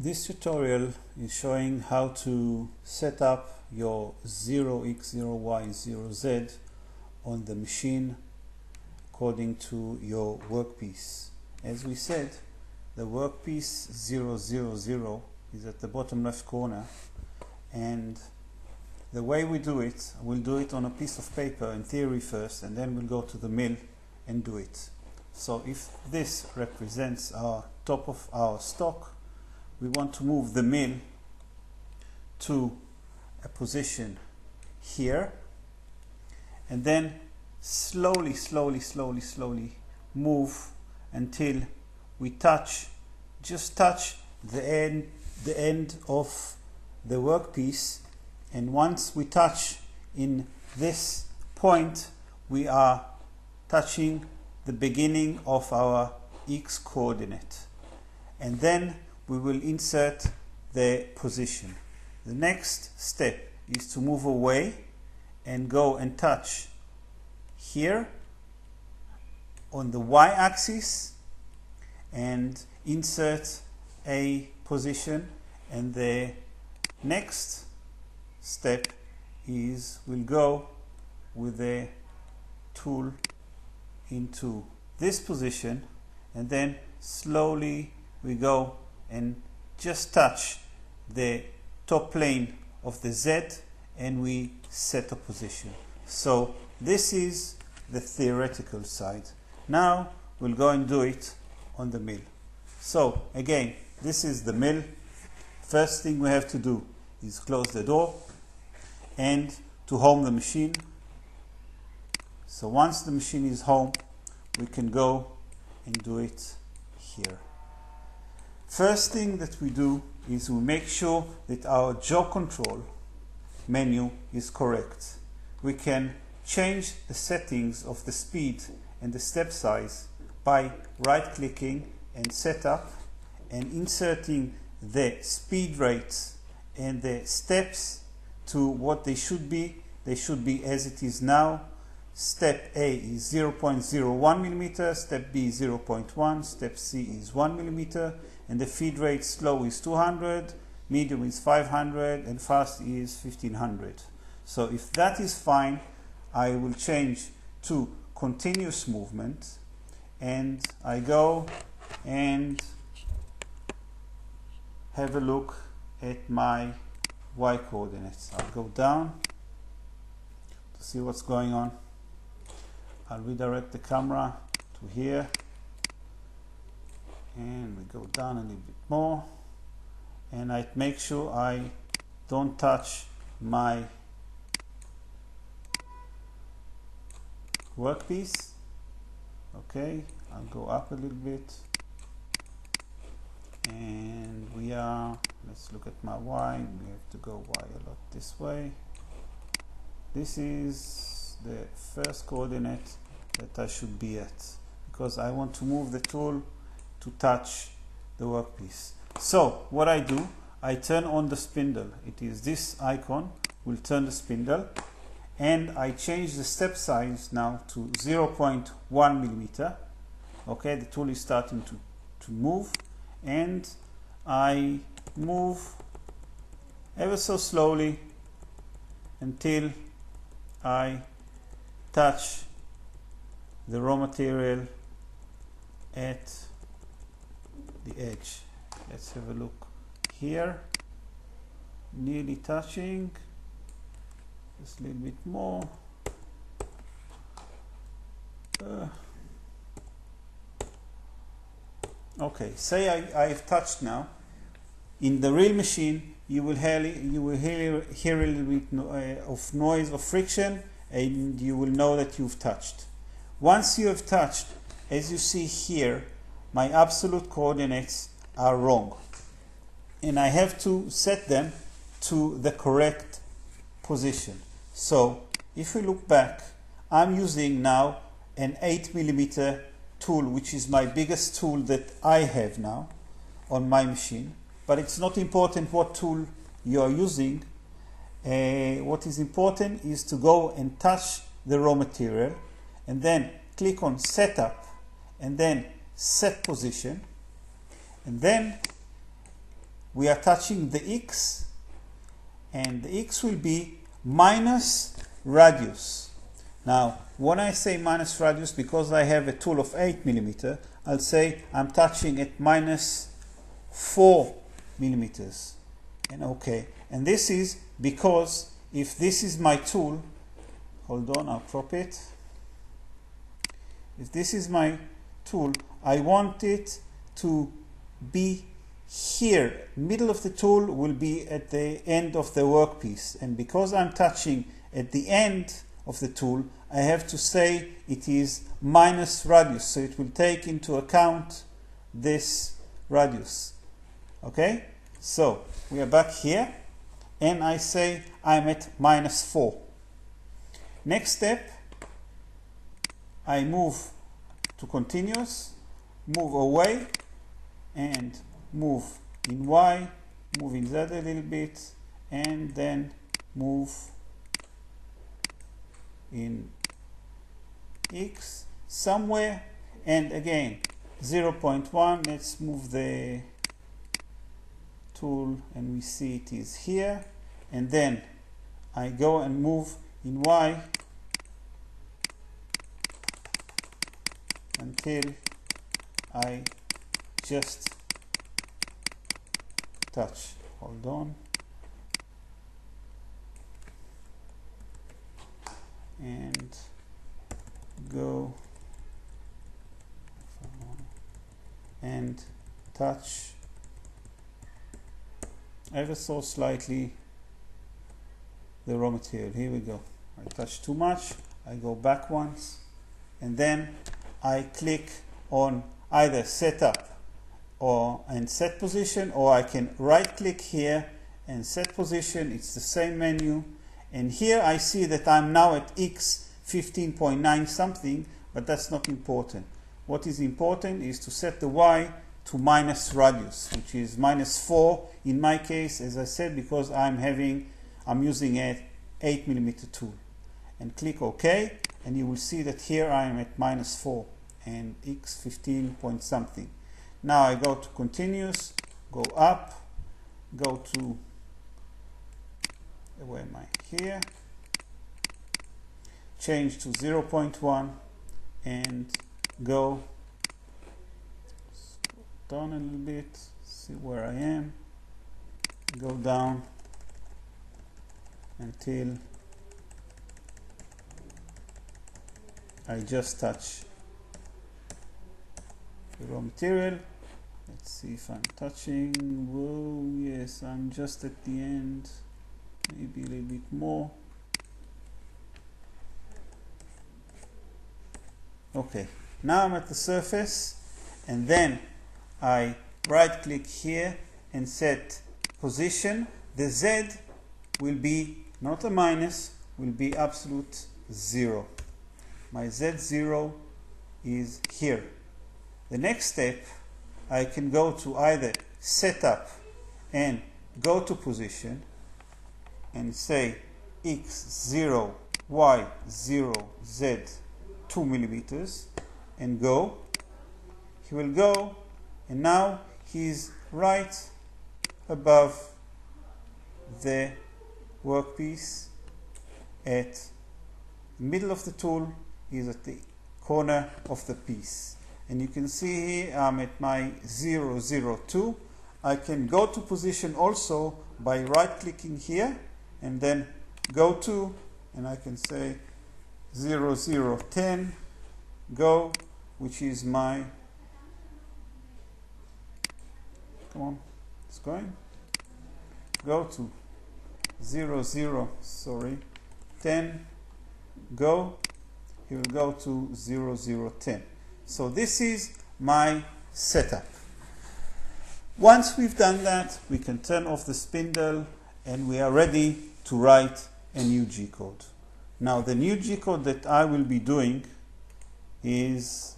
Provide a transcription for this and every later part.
This tutorial is showing how to set up your 0x, 0y, 0z on the machine according to your workpiece. As we said, the workpiece 000 is at the bottom left corner, and the way we do it, we'll do it on a piece of paper in theory first, and then we'll go to the mill and do it. So if this represents our top of our stock, we want to move the mill to a position here, and then slowly move until we just touch the end of the workpiece. And once we touch in this point, we are touching the beginning of our X coordinate, and then we will insert the position. The next step is to move away and go and touch here on the y-axis and insert a position. And the next step is we'll go with the tool into this position, and then slowly we go and just touch the top plane of the Z, and we set a position. So this is the theoretical side. Now we'll go and do it on the mill. So again, this is the mill. First thing we have to do is close the door and to home the machine. So once the machine is home, we can go and do it here. First thing that we do is we make sure that our jaw control menu is correct. We can change the settings of the speed and the step size by right-clicking and setup and inserting the speed rates and the steps to what they should be. They should be as it is now. Step A is 0.01 millimeter, step B is 0.1, step C is 1 millimeter, and the feed rate slow is 200, medium is 500, and fast is 1500. So if that is fine, I will change to continuous movement, and I go and have a look at my y coordinates. I'll go down to see what's going on. I'll redirect the camera to here, and we go down a little bit more, and I make sure I don't touch my workpiece. Okay, I'll go up a little bit, and let's look at my y. We have to go y a lot this way. This is the first coordinate that I should be at, because I want to move the tool to touch the workpiece. So what I do, I turn on the spindle. It is this icon will turn the spindle, and I change the step size now to 0.1 millimeter. Okay, the tool is starting to move, and I move ever so slowly until I touch the raw material at the edge. Let's have a look here. Nearly touching, just a little bit more. Okay, say I've touched now. In the real machine, you will hear a little bit of noise of friction, and you will know that you've touched. Once you have touched, as you see here, my absolute coordinates are wrong, and I have to set them to the correct position. So if we look back, I'm using now an 8 millimeter tool, which is my biggest tool that I have now on my machine. But it's not important what tool you are using. What is important is to go and touch the raw material, and then click on setup, and then set position, and then we are touching the X, and the X will be minus radius. Now, when I say minus radius, because I have a tool of 8 millimeter, I'll say I'm touching at minus 4 millimeters. And okay, and this is because if this is my tool, hold on, I'll crop it. If this is my tool, I want it to be here. Middle of the tool will be at the end of the workpiece, and because I'm touching at the end of the tool, I have to say it is minus radius, so it will take into account this radius. Okay, so we are back here, and I say I'm at minus 4. Next step, I move to continuous, move away, and move in Y, move in Z a little bit, and then move in X somewhere, and again 0.1. Let's move the tool and we see it is here, and then I go and move in Y until I just touch. Hold on. And go and touch ever so slightly the raw material. Here we go. I touch too much, I go back once, and then I click on either setup and set position, or I can right click here and set position. It's the same menu, and here I see that I'm now at X 15.9 something, but that's not important. What is important is to set the Y to minus radius, which is minus 4 in my case, as I said, because I'm using an 8 millimeter tool. And click OK, and you will see that here I am at minus 4 and X 15 point something. Now I go to continuous, go up, go to, where am I? Here, change to 0.1 and go down a little bit, see where I am, go down until I just touch the raw material. Let's see if I'm touching. Whoa, yes, I'm just at the end, maybe a little bit more. Okay, now I'm at the surface, and then I right click here and set position. The Z will be not a minus, will be absolute 0. My Z0 is here. The next step, I can go to either setup and go to position and say X0, Y0, Z 2 millimeters and go. He will go, and now he's right above the workpiece at the middle of the tool. Is at the corner of the piece, and you can see here I'm at my 002. I can go to position also by right clicking here and then go to, and I can say 0010 go, which is my, come on, it's going, go to 10 go. He will go to 0010. So this is my setup. Once we've done that, we can turn off the spindle and we are ready to write a new G-code. Now the new G-code that I will be doing is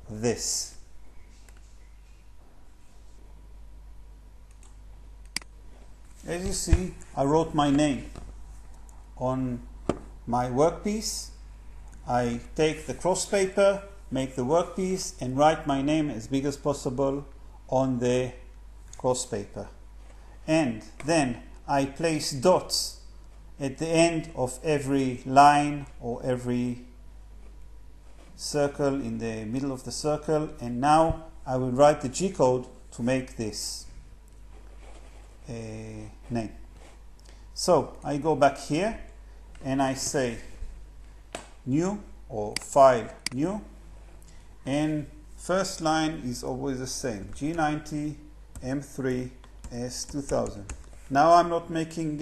this. As you see, I wrote my name on my workpiece. I take the cross paper, make the workpiece, and write my name as big as possible on the cross paper, and then I place dots at the end of every line or every circle in the middle of the circle, and now I will write the G code to make this name. So I go back here and I say new or file new, and first line is always the same, G90 M3 S2000. Now I'm not making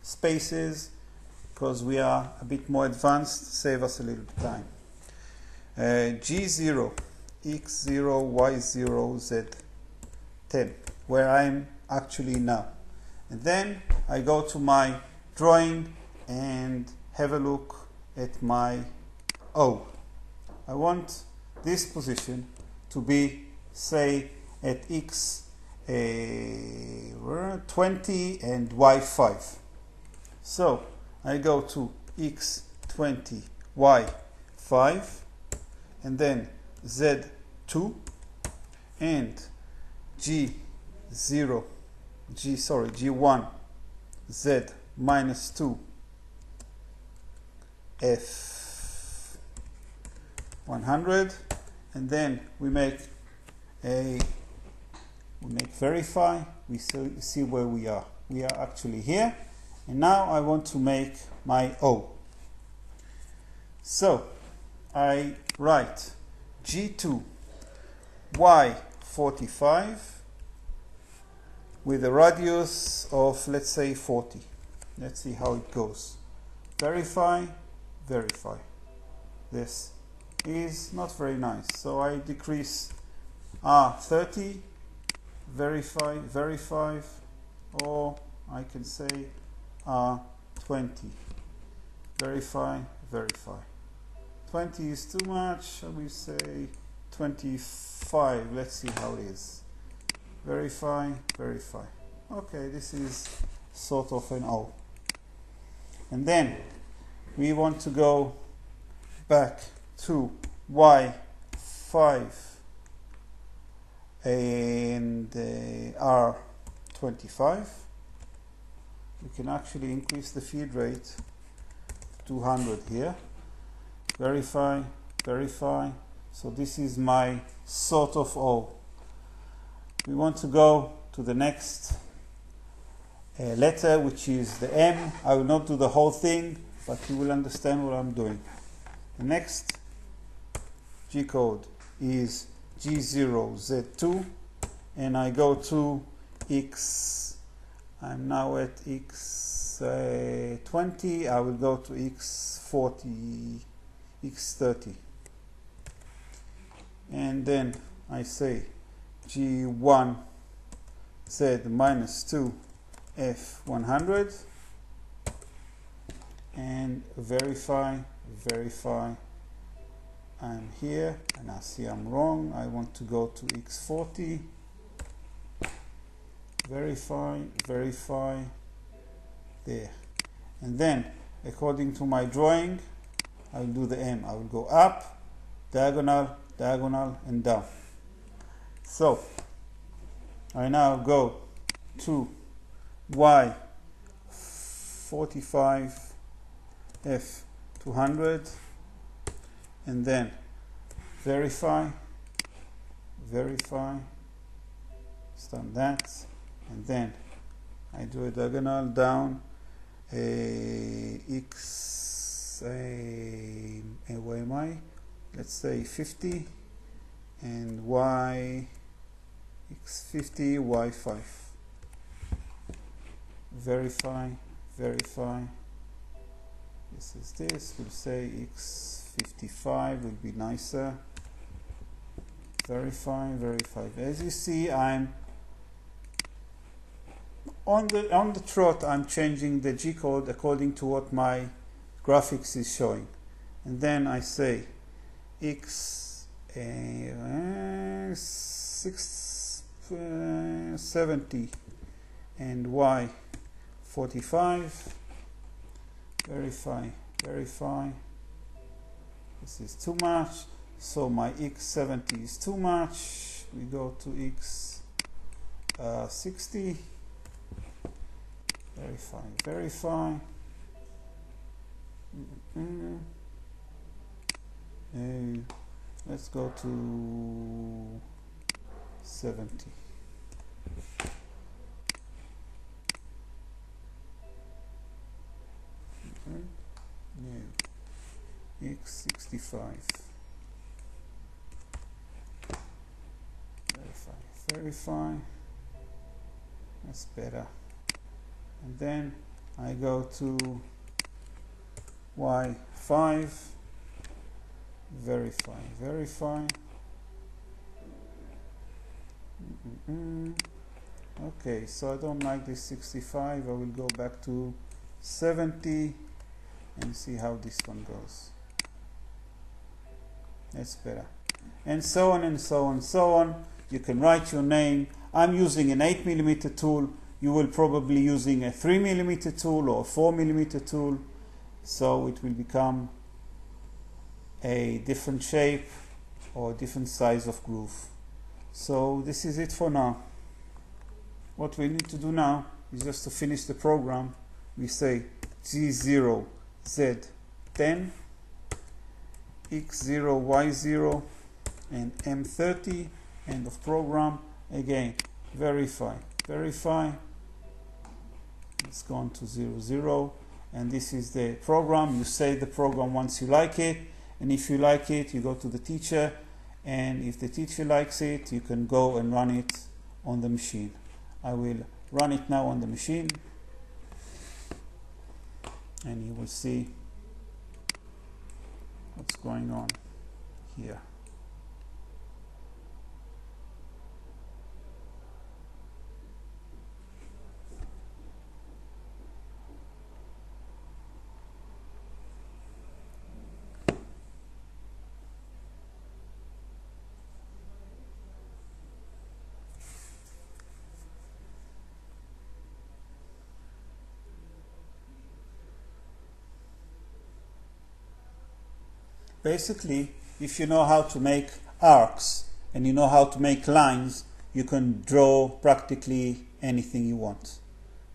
spaces because we are a bit more advanced, save us a little bit time. G0 X0 Y0 Z10, where I'm actually now. And then I go to my drawing and have a look at my O. I want this position to be, say, at X 20 and Y5. So I go to X20 Y5 and then Z2 and G1 Z minus 2 F100, and then we make verify. We see where we are. We are actually here, and now I want to make my O. So I write G2 Y45 with a radius of, let's say, 40. Let's see how it goes. Verify, verify. This is not very nice, so I decrease 30, verify, verify, or I can say 20, verify, verify. 20 is too much, shall we say 25? Let's see how it is. Verify, verify. Okay, this is sort of an O. And then we want to go back to Y5 and R25. We can actually increase the feed rate to 200 here. Verify, verify. So this is my sort of O. We want to go to the next letter, which is the M. I will not do the whole thing, but you will understand what I'm doing. The next G code is G0 Z2, and I go to X. I'm now at X20. I will go to X40, X30, and then I say G1 Z minus 2 F100 and verify, verify. I'm here and I see I'm wrong. I want to go to X40, verify, verify, there. And then according to my drawing, I'll do the M. I will go up, diagonal, diagonal, and down. So I now go to Y45 F200 and then verify, verify, start that, and then I do a diagonal down where am I? Let's say 50 and Y X50 Y5. Verify, verify. This is this. We'll say X55 will be nicer. Verify, verify. As you see, I'm on the trot. I'm changing the G code according to what my graphics is showing, and then I say X670 and Y45. Verify, verify. This is too much, so my X70 is too much. We go to 60. Verify. Let's go to 70. X65. Verify. That's better. And then I go to Y5. Verify. Okay, so I don't like this 65. I will go back to 70 and see how this one goes. That's better. And so on and so on and so on. You can write your name. I'm using an 8mm tool. You will probably using a 3mm tool or a 4mm tool. So it will become a different shape or different size of groove. So this is it for now. What we need to do now is just to finish the program. We say G0, Z10, X0, Y0, and M30. End of program. Again, verify. It's gone to 0, 0. And this is the program. You save the program once you like it. And if you like it, you go to the teacher. And if the teacher likes it, you can go and run it on the machine. I will run it now on the machine. And you will see what's going on here. Basically, if you know how to make arcs and you know how to make lines, you can draw practically anything you want.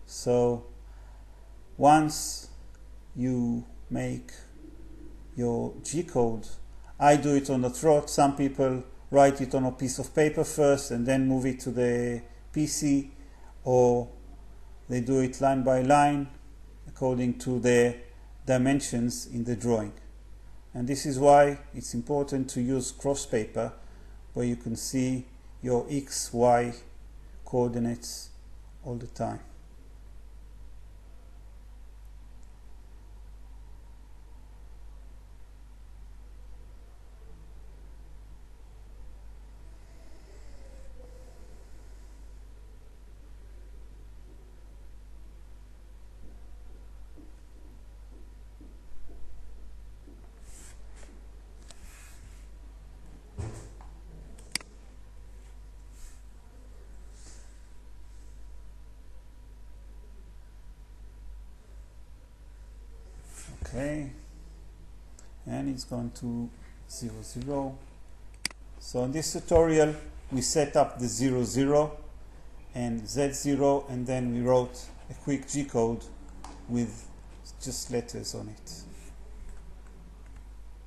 So once you make your G-code, I do it on the trot. Some people write it on a piece of paper first and then move it to the PC, or they do it line by line according to the dimensions in the drawing. And this is why it's important to use cross paper, where you can see your X, Y coordinates all the time. Okay, and it's gone to 0, 0. So in this tutorial we set up the 0, 0 and Z0, and then we wrote a quick G code with just letters on it.